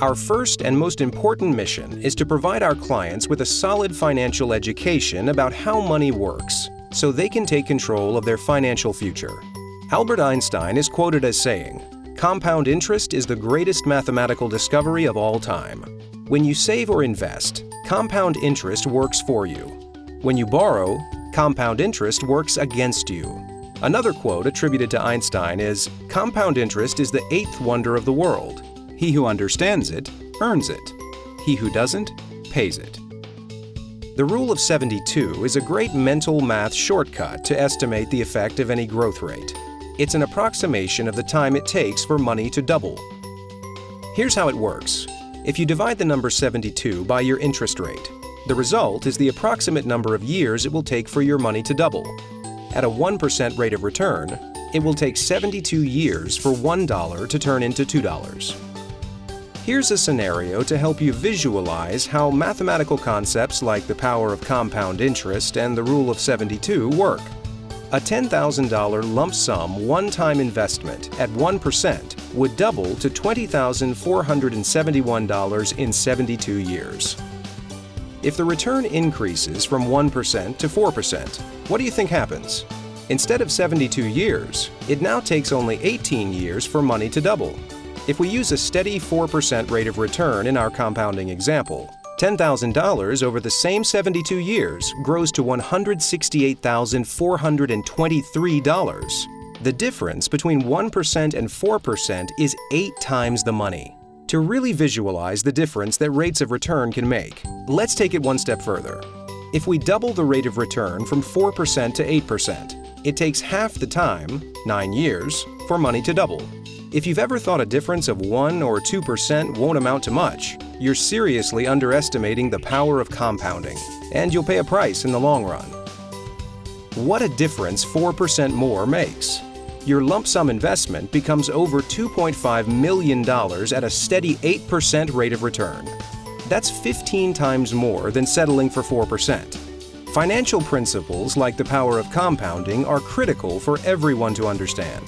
Our first and most important mission is to provide our clients with a solid financial education about how money works, so they can take control of their financial future. Albert Einstein is quoted as saying, "Compound interest is the greatest mathematical discovery of all time. When you save or invest, compound interest works for you. When you borrow, compound interest works against you." Another quote attributed to Einstein is, "Compound interest is the eighth wonder of the world. He who understands it, earns it. He who doesn't, pays it." The rule of 72 is a great mental math shortcut to estimate the effect of any growth rate. It's an approximation of the time it takes for money to double. Here's how it works. If you divide the number 72 by your interest rate, the result is the approximate number of years it will take for your money to double. At a 1% rate of return, it will take 72 years for $1 to turn into $2. Here's a scenario to help you visualize how mathematical concepts like the power of compound interest and the rule of 72 work. A $10,000 lump sum one-time investment at 1% would double to $20,471 in 72 years. If the return increases from 1% to 4%, what do you think happens? Instead of 72 years, it now takes only 18 years for money to double. If we use a steady 4% rate of return in our compounding example, $10,000 over the same 72 years grows to $168,423. The difference between 1% and 4% is 8 times the money. To really visualize the difference that rates of return can make, let's take it one step further. If we double the rate of return from 4% to 8%, it takes half the time, 9 years, for money to double. If you've ever thought a difference of 1 or 2% won't amount to much, you're seriously underestimating the power of compounding, and you'll pay a price in the long run. What a difference 4% more makes! Your lump sum investment becomes over $2.5 million at a steady 8% rate of return. That's 15 times more than settling for 4%. Financial principles like the power of compounding are critical for everyone to understand.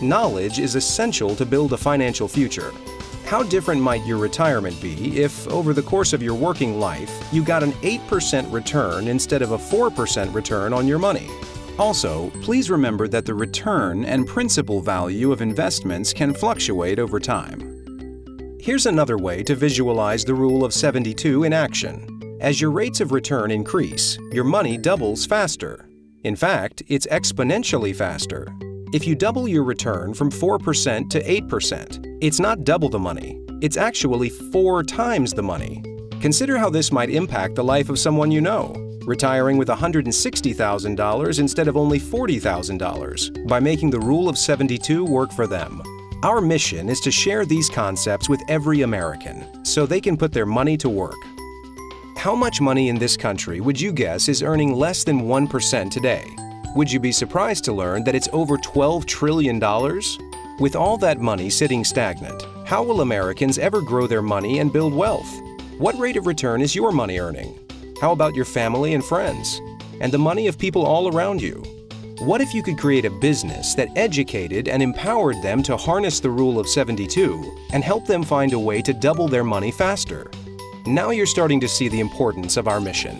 Knowledge is essential to build a financial future. How different might your retirement be if, over the course of your working life, you got an 8% return instead of a 4% return on your money? Also, please remember that the return and principal value of investments can fluctuate over time. Here's another way to visualize the rule of 72 in action. As your rates of return increase, your money doubles faster. In fact, it's exponentially faster. If you double your return from 4% to 8%, it's not double the money, it's actually 4 times the money. Consider how this might impact the life of someone you know, retiring with $160,000 instead of only $40,000 by making the rule of 72 work for them. Our mission is to share these concepts with every American so they can put their money to work. How much money in this country would you guess is earning less than 1% today? Would you be surprised to learn that it's over $12 trillion? With all that money sitting stagnant, how will Americans ever grow their money and build wealth? What rate of return is your money earning? How about your family and friends? And the money of people all around you? What if you could create a business that educated and empowered them to harness the rule of 72 and help them find a way to double their money faster? Now you're starting to see the importance of our mission.